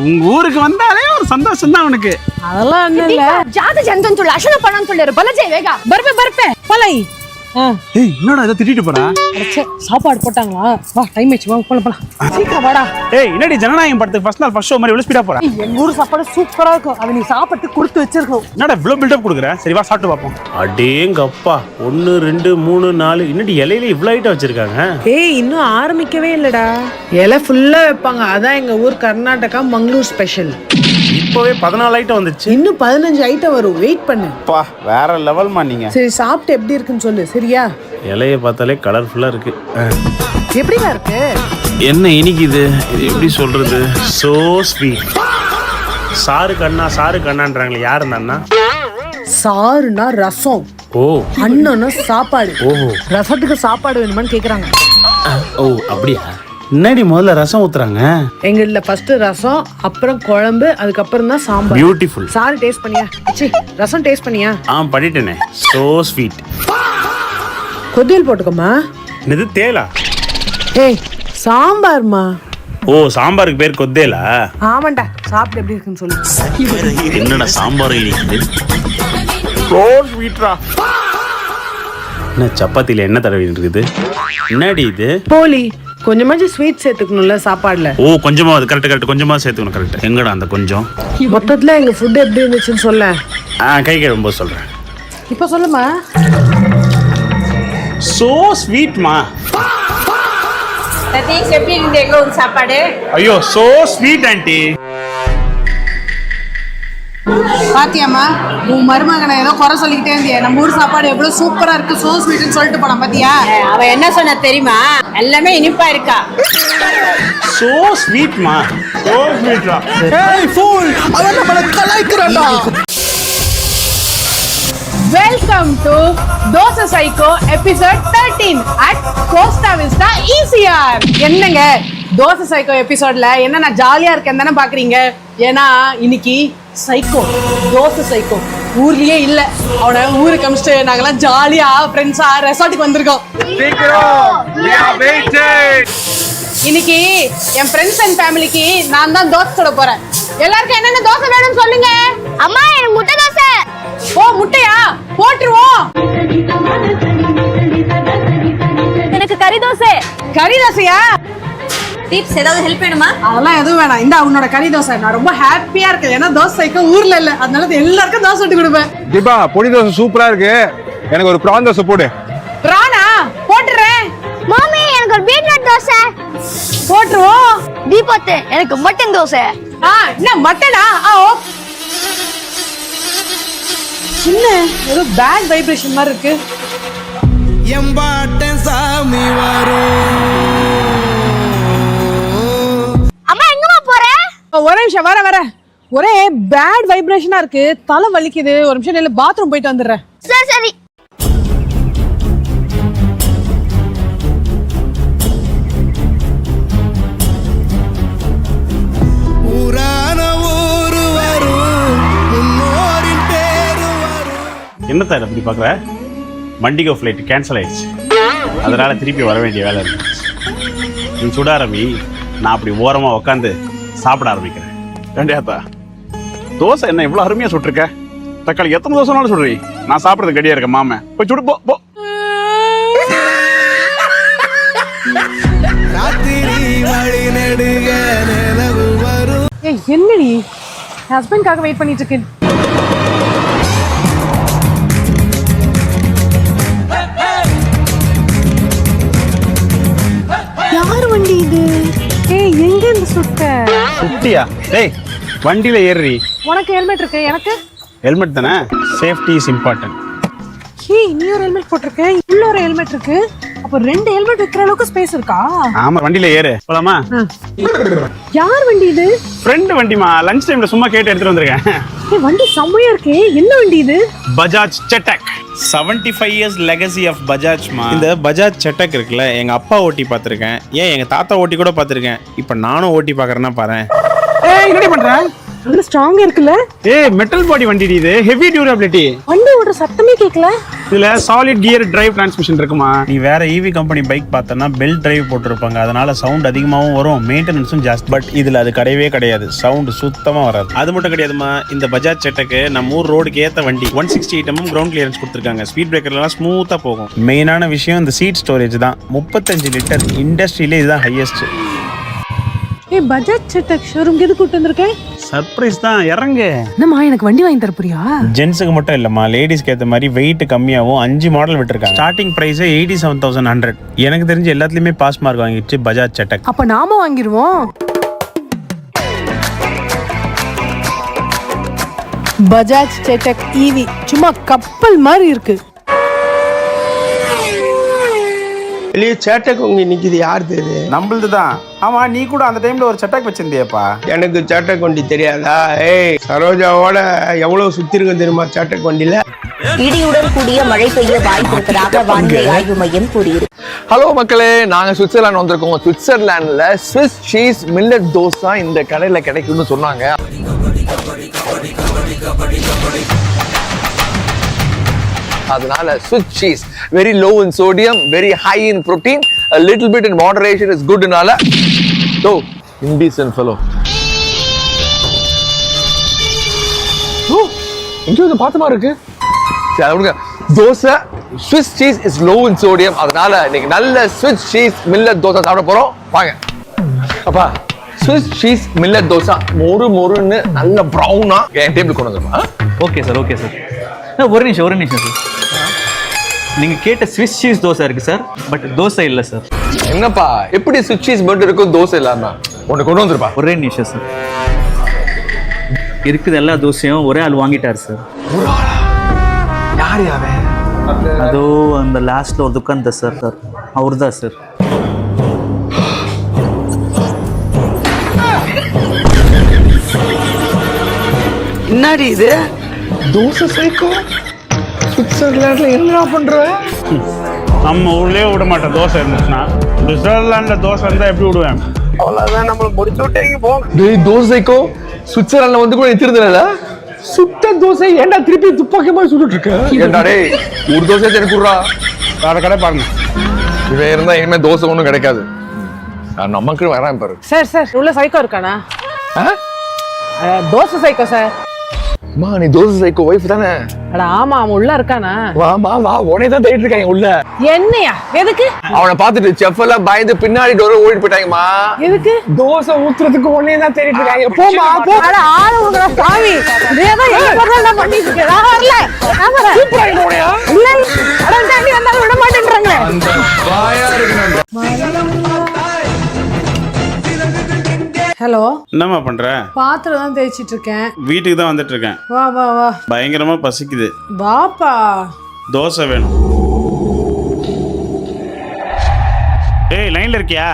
உங்க ஊருக்கு வந்தாலே ஒரு சந்தோஷம் தான் உனக்கு. அதெல்லாம் ஒண்ணும் இல்ல. ಜಾತಿ ಜಂತಂತು ಲಕ್ಷಣ ಪಣ ಅಂತೇಳಿರು ಬಲಜೆ ವೇಗ ಬರ್ಪೆ பலை. ஏய் என்னடா இத திட்டிட்டு போறா? அடச்சே சாப்பாடு போட்டாங்களா? வா டைம் ஆச்சு, வா போலாம். சீக்கிரம் வாடா. ஏய் என்னடி ஜனநாயகம் படத்துக்கு ஃபர்ஸ்ட் நாள் ஃபர்ஸ்ட் ஷோ மாதிரி இவ்வளவு ஸ்பீடா போறா? எங்க ஊர் சாப்பாடு சூப்பரா இருக்கும். அத நீ சாப்பிட்டு கொடுத்து வச்சிருக்கணும். என்னடா இவ்வளவு பில்ட் அப் குடுக்குற? சரி வா சாப்பிட்டு பாப்போம். அடேங்கப்பா 1 2 3 4 இன்னடி இலையில இவ்ளோ ஐட்டம் வச்சிருக்காங்க. ஏய் இன்னும் ஆரம்பிக்கவே இல்லடா. இலை ஃபுல்லா வைப்பாங்க. அதான் எங்க ஊர் கர்நாடகா மங்களூர் ஸ்பெஷல். இப்பவே 14 ஐட்டம் வந்துச்சு. இன்னும் 15 ஐட்டம் வரும். வெயிட் பண்ணு. பா வேற லெவல்மா நீங்க. சரி சாப்பிட்டு எப்படி இருக்குன்னு சொல்லு. சரியா? இலைய பார்த்தாலே கலர்ஃபுல்லா இருக்கு. எப்படிடா இருக்கு? என்ன இனிக்குது? இது எப்படி சொல்றது? So sweet. சாரு கண்ணான்றாங்களே, யார் அந்த அண்ணா? சாருனா ரசம். ஓ. அண்ணனா சாப்பாடு. ஓஹோ. ரசத்துக்கு சாப்பாடு வேணுமான்னு கேக்குறாங்க. ஓ அப்படியா? என்னடி முதல்ல ரசம் ஊத்துறாங்க? எங்கள்ல ஃபர்ஸ்ட் ரசம், அப்புறம் குழம்பு, அதுக்கப்புறம் தான் சாம்பார். பியூட்டிஃபுல். சாரு டேஸ்ட் பண்ணியா? ச்சீ, ரசம் டேஸ்ட் பண்ணியா? பண்ணிட்டேனே. So sweet. கொதியல் போட்டுக்கோமா. இது தேலா? ஏய் சாம்பார்மா. ஓ சாம்பாருக்கு பேர் கொத்தேலா? ஆமாண்டா. சாப்பிட்டு எப்படி இருக்குன்னு சொல்லு. என்னடா சாம்பார் இனிக்குது? சோ ஸ்வீட்ரா. என்ன சப்பாத்தில என்ன தடவி இருக்குது? என்னடி இது? போலி கொஞ்சமாச்சும் ஸ்வீட் சேர்த்துக்கணும்ல சாப்பாடுல. ஓ கொஞ்சமா, அது கரெக்ட் கொஞ்சமா சேர்த்துக்கணும். கரெக்ட். எங்கடா அந்த கொஞ்சம்? மொத்தத்துல எங்க ஃபுட் எப்படி இருந்துச்சுன்னு சொல்ல. கை கழுவும்போது சொல்றேன். இப்ப சொல்லுமா. சோ ஸ்வீட்மா. சதீஷ் எப்படி இருந்தது எங்க ஊர் சாப்பாடு? ஐயோ சோ ஸ்வீட் ஆன்ட்டி. பாத்தியாமா, உன் மருமகனை ஏதோ குறை சொல்லிக்கிட்டே இருந்தியே. நம்ம ஊர் சாப்பாடு எவ்வளவு சூப்பரா இருக்கு, சோ ஸ்வீட்னு சொல்லிட்டு போனா பாத்தியா? அவ என்ன சொன்ன தெரியுமா? எல்லாமே இனிப்பா இருக்கா. சோ ஸ்வீட்மா. சோ ஸ்வீட்ரா. ஏய் ஃபூல், அவன் நம்மள கலாய்க்கறான்டா. Welcome to Dosa psycho episode 13 at Costa Vista ECR. என்னங்க தோசை சைக்கோ எபிசோட்ல என்ன நான் ஜாலியா இருக்கேன் தானே பாக்குறீங்க? ஏன்னா இன்னைக்கு சைக்கோ, தோசை சைக்கோ ஊர்லயே இல்ல. அவனை ஊருக்கு அமிச்சிட்டு நாங்கெல்லாம் ஜாலியா ஃப்ரெண்ட்ஸா ரெசார்ட்டுக்கு வந்திருக்கோம். இன்னைக்கு என் ஃப்ரெண்ட்ஸ் அண்ட் ஃபேமிலிக்கு நான் தான் தோசை சுட போறேன். எல்லாருக்கும் என்னென்ன தோசை வேணும்னு சொல்லுங்க. அம்மா எனக்கு முட்டை தோசை. ஓ முட்டையா? போட்டுருவோம். எனக்கு கறி தோசை. கறி தோசையா? டிப்ஸ் ஏதாவது ஹெல்ப் வேணுமா? அதெல்லாம் எதுவும் வேணாம். இந்த உன்னோட கறி தோசை. நான் ரொம்ப ஹாப்பியா இருக்கேன். ஏன்னா தோசை சைக்கோ ஊர்ல இல்ல, அதனால எல்லாருக்கும் தோசை சுட்டு கொடுப்பேன். தீபா பொடி தோசை சூப்பரா இருக்கு. எனக்கு ஒரு பிரான் தோசை போடு. பிரானா? போட்டுறேன். மாமி எனக்கு ஒரு பீட்ரூட் தோசை. போட்டுருவோம். தீபத்து எனக்கு மட்டன் தோசை. என்ன மட்டனா? என்ன ஏதோ பேட் வைப்ரேஷன் மாதிரி இருக்கு. எம்பாட்டன் சாமி வரும். அம்மா எங்கம்மா போற? ஒரே நிமிஷம் வர. ஒரே பேட் வைப்ரேஷனா இருக்கு. தலை வலிக்குது. ஒரு நிமிஷம் நில்லு, பாத்ரூம் போயிட்டு வந்துடுறேன். சரி. ஊரான ஊரு வரும், முன்னோரின் பேரு வரும். என்னத்த அப்படி பாக்குற? மண்டிகோ ஃபிளைட் கேன்சல் ஆயிடுச்சு. அதனால திருப்பி வர வேண்டிய வேலை இருக்கு. நீ சுட ஆரம்பி, நான் அப்படி ஓரமா உட்காந்து சாப்பிட ஆரம்பிக்கிறேன். கண்டியாத்தா தோசை என்ன இவ்வளவு அருமையா சுட்டிருக்க? தக்காளி எத்தனை தோசைனாலும் சுடுறீ. நான் சாப்பிடுறது கடியா இருக்கேன். மாமே போய் சுடு போ. ராத்திரி வழி நெடுக நிலவு வரும். ஏய் என்னடி ஹஸ்பண்ட்காக வெயிட் பண்ணிட்டு இருக்கேன். யார் வண்டி இது? ஏய் எங்க இருந்து சுட்டியா? டேய் வண்டியில ஏறி. உனக்கு ஹெல்மெட் இருக்கு, எனக்கு ஹெல்மெட் தானே. Safety is important. ஏய் நீ ஒரு ஹெல்மெட் போட்டிருக்க, உள்ள ஒரு ஹெல்மெட் இருக்கு. அப்ப 2 ஹெல்மெட் வைக்கிற அளவுக்கு ஸ்பேஸ் இருக்கா? ஆமா வண்டியில ஏறு. போலாமா? யார் வண்டி இது? ஃப்ரெண்ட் வண்டிமா. லஞ்ச் டைம்ல சும்மா கேட்டு எடுத்துட்டு வந்திருக்கேன். ஏய் வண்டி செம்மையா இருக்கே. என்ன வண்டி இது? Bajaj செட்டக். 75 years legacy of Bajaj மா. இந்த பஜாஜ் செட்டக் இருக்குல்ல, எங்க அப்பா ஓட்டி பார்த்திருக்கேன். ஏன் எங்க தாத்தா ஓட்டி கூட பார்த்திருக்கேன். இப்போ நானும் ஓட்டி பார்க்கறேன்னா பாறேன். ஏய் என்னடி பண்ற? நல்ல ஸ்ட்ராங்கா இருக்குல்ல? ஏய் மெட்டல் பாடி வண்டி இது. Heavy durability. வண்டி ஓடுற சத்தமே கேட்கல. இதுல சாலிட் கியர் டிரைவ் டிரான்ஸ்மிஷன் இருக்குமா? நீ வேற ஈவி கம்பெனி பைக் பார்த்தனா பெல்ட் டிரைவ் போட்டிருப்பாங்க, அதனால சவுண்ட் அதிகமாகவும் வரும், மெயின்டெனன்ஸும் ஜாஸ்தி. பட் இதுல அது கிடையவே கிடையாது, சவுண்ட் சுத்தமா வராது. அது மட்டும் கிடையாதுமா, இந்த பஜாஜ் செட்டக்கு நம்ம ஊர் ரோடுக்கு ஏத்த வண்டி 168 mm கிரவுண்ட் கிளியரன்ஸ் கொடுத்துருக்காங்க. ஸ்பீட் பிரேக்கர்லாம் ஸ்மூத்தா போகும். மெயினான விஷயம் இந்த சீட் ஸ்டோரேஜ் தான். 35 லிட்டர், இண்டஸ்ட்ரியிலே இதுதான் ஹையஸ்ட். ஏய் பஜாஜ் செட்டக் ஷோரூம் எது கூட்டு வந்திருக்கேன்? சர்ப்ரைஸ் தான், இறங்கு. என்னம்மா எனக்கு வண்டி வாங்கி தர போறியா? ஜென்ஸுக்கு மட்டும் இல்லம்மா, லேடிஸ்க்கு ஏற்ற மாதிரி வெயிட் கம்மியாகவும் 5 மாடல் விட்டுருக்காங்க. Starting price 87,100. எனக்கு தெரிஞ்சு எல்லாத்துலயுமே பாஸ் மார்க் வாங்கிடுச்சு பஜாஜ் செட்டக். அப்ப நாம வாங்கிடுவோம். பஜாஜ் செட்டக் ஈவி சும்மா கப்பல் மாதிரி இருக்கு. வெளியே சேட்டக் உங்க நிக்குது, யார் தெரியுது? நம்மளது தான். ஆமா, நீ கூட அந்த டைம்ல ஒரு செட்டக் வச்சிருந்தியப்பா. எனக்கு சேட்டக் வண்டி தெரியாதா? ஏய், சரோஜாவோட எவ்வளவு சுத்தி இருக்கு தெரியுமா சேட்டக் வண்டியில? இடியுடன் கூடிய மழை பெய்ய வாய்ப்பு இருப்பதாக வானிலை ஆய்வு மையம் கூறியிருக்கு. ஹலோ மக்களே, நாங்க சுவிட்சர்லாந்து வந்திருக்கோம். சுவிட்சர்லாந்துல ஸ்விஸ் சீஸ் மில்லட் தோசை இந்த கடையில கிடைக்கும்னு சொன்னாங்க. அதனால Swiss cheese very low in sodium, very high in protein, a little bit in moderation is good. னால டோ indecent fellow. இங்க வந்து பாத்தமா இருக்கு. சரி அவங்க dosa Swiss cheese is low in sodium, அதனால இன்னைக்கு நல்ல ஸ்விஸ் சீஸ் மில்லட் தோசை சாப்பிட போறோம். வாங்க அப்பா, ஸ்விஸ் சீஸ் மில்லட் தோசை மொறுன்னு நல்ல ப்ரௌனா என் டேபிள் கொண்டு வந்துருமா? Okay sir, okay sir. ஒரு நிமிஷம் சார். நீங்கள் கேட்ட ஸ்விஸ் சீஸ் தோசை இருக்குது சார், பட் தோசை இல்லை சார். என்னப்பா, எப்படி ஸ்விஸ் சீஸ் மட்டும் இருக்கும் தோசை இல்லாம? ஒன்று கொண்டு வந்துருப்பா. ஒரே நிமிஷம் சார். இருக்குது எல்லா தோசையும் ஒரே ஆள் வாங்கிட்டார் சார். யார் யாவே? அதோ அந்த லாஸ்ட்ல ஒரு துக்கான் சார் அவர் தான் சார். என்னடி இது? தோசை சைக்கோ சுவிட்சர்லாந்துல என்ன பண்ற? நம்ம ஊர்லயே விட மாட்டேன் தோசை இருந்துச்சுன்னா. சுவிட்சர்லாந்துல தோசை இருந்தா எப்படி விடுவேன்? அவ்வளவுதான், நம்மள முடிச்சு விட்டீங்க போங்க. டேய் தோசைக்கோ சுவிட்சர்லாந்துல வந்து கூட நிறுத்திருந்தல. சுட்ட தோசை ஏன்டா திருப்பி துப்பாக்கி மாதிரி சுட்டுட்டு இருக்க? ஏன்டா டேய், ஒரு தோசை எனக்கு குடுறா. வேற கடை பாருங்க. இவன் இருந்தா இனிமே தோசை ஒன்றும் கிடைக்காது. நான் நமக்கு வரேன் பாரு. சார் உள்ள சைக்கோ இருக்கானா? Dosa psycho sir. அம்மா, நீ தோசை சைக்கோ வைஃப் தானே? அட ஆமா, அவன் உள்ள இருக்கானா? வா உடனே தான் தேடிட்டு இருக்காங்க உள்ள. என்னையா? எதுக்கு? அவனை பார்த்துட்டு செஃப் எல்லாம் பயந்து பின்னாடி டோர் ஓடிட்டு போயிட்டாங்கம்மா. எதுக்கு? தோசை ஊத்துறதுக்கு உடனே தான் தேடிட்டு இருக்காங்க. போமா போ. அட ஆளுங்கடா சாமி. இதேதான் எங்க பண்றதா பண்ணிட்டு இருக்கே. நான் வரல. நான் வரேன். சூப்பரா இருக்கோடா. இல்ல அட தாண்டி வந்தாலும் விட மாட்டேன்றாங்களே. அந்த பாயா இருக்கு. ஹலோ, என்னம்மா பண்ற? பாத்திரம் தான் தேய்ச்சிட்டு இருக்கேன். வீட்டுக்கு தான் வந்துட்டு இருக்கேன். வா. பயங்கரமா பசிக்குது. வாப்பா. தோசை வேணும். ஏய், லைன்ல இருக்கியா?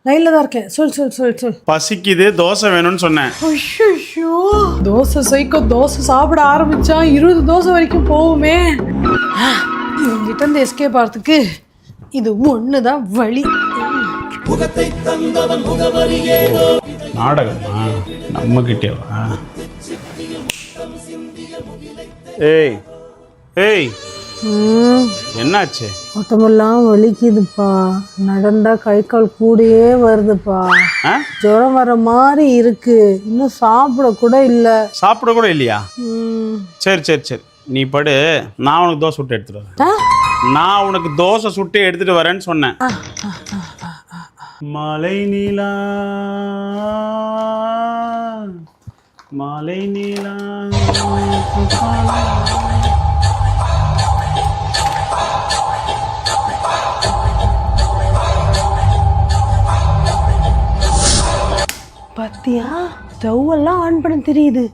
லைன்ல தான் இருக்கேன். சொல். பசிக்குது, தோசை வேணும்னு சொன்னேன். ஐயோ, தோசை சைக்கோ தோசை சாப்பிட ஆரம்பிச்சா 20 தோசை வரைக்கும் போகுமே. இவங்கிட்ட இருந்து எஸ்கேப் ஆகிறதுக்கு இது ஒண்ணுதான் வழி. நாடகமா நம்ம கிட்டேவா? ஏய் என்னாச்சு? மொத்தமெல்லாம் வலிக்குதுப்பா. நடந்தா கை கால் கூடயே வருதுப்பா. ஜுரம் வர மாதிரி இருக்கு. இன்னும் சாப்பிட கூட இல்ல. சாப்பிட கூட இல்லையா? சரி நீ படு, நான் உனக்கு தோசை சுட்டு எடுத்துட்டு வரேன். நான் உனக்கு தோசை சுட்டு எடுத்துட்டு வரேன்னு சொன்னேன். மலை நீலா பத்தியா, ஸ்டவ் எல்லாம் ஆன் பண்ண தெரியுது.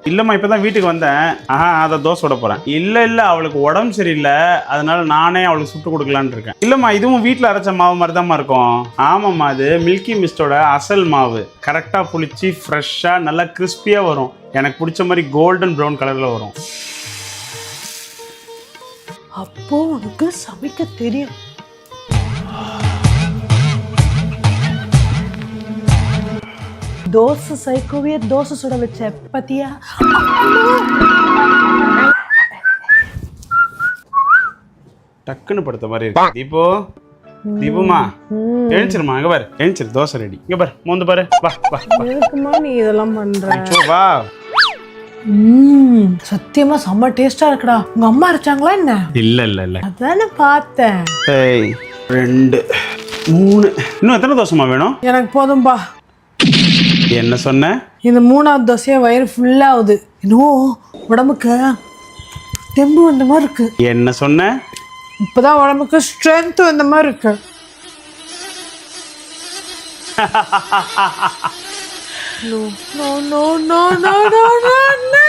இல்லம்மா, இப்பதான் வீட்டுக்கு வந்தேன். அதை தோசை சுட போறேன். இல்ல அவளுக்கு உடம்பு சரியில்லை, அதனால நானே அவளுக்கு சுட்டு கொடுக்கலான்னு இருக்கேன். இல்லம்மா, இதுவும் வீட்டுல அரைச்ச மாவு மாதிரி தான் இருக்கும். ஆமாம்மா, அது மில்கி மிஸ்டோட அசல் மாவு. கரெக்டா புளிச்சு ஃப்ரெஷ்ஷா நல்லா கிறிஸ்பியா வரும். எனக்கு பிடிச்ச மாதிரி கோல்டன் ப்ரௌன் கலர்ல வரும். அப்போ உனக்கு சமைக்க தெரியும். தோசை சைக்கோவே தோசை சுட வச்ச பத்தியா? டக்குன்னு படுத்த மாதிரி இருக்கு. தீபோ, தீபுமா எழுச்சிருமா, இங்க பாரு, எழுச்சிரு, தோசை ரெடி. இங்க பாரு, மோந்து பாரு, வா வா வா. எதுக்குமா நீ இதெல்லாம் பண்ற? சோ, வா. சத்தியமா செம்ம டேஸ்டா இருக்குடா. உங்க அம்மா அரைச்சாங்களா என்ன? இல்ல இல்ல இல்ல. அதானே பார்த்தேன். 2 3 இன்னும் எத்தனை தோசைமா வேணும்? எனக்கு போதும்பா. என்ன சொன்ன? இந்த 3வது தோசையா வயிறு ஃபுல்லா ஆகுது. இன்னும் உடம்புக்கு தெம்பு வந்த மாதிரி இருக்கு. என்ன சொன்ன? இப்பதான் உடம்புக்கு ஸ்ட்ரென்த் வந்த மாதிரி இருக்கு. No, no, no, no, no, no, no, no.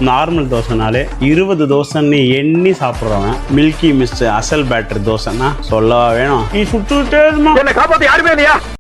Normal தோசைனாலே 20 தோசைன்னு எண்ணி சாப்பிட்றவன் மில்கி மிஸ்ட் அசல் பேட்டர் தோசைன்னா சொல்லவா வேணும். நீ சுட்டுட்டே என்ன காப்பாத்த யாருமே இல்லையா?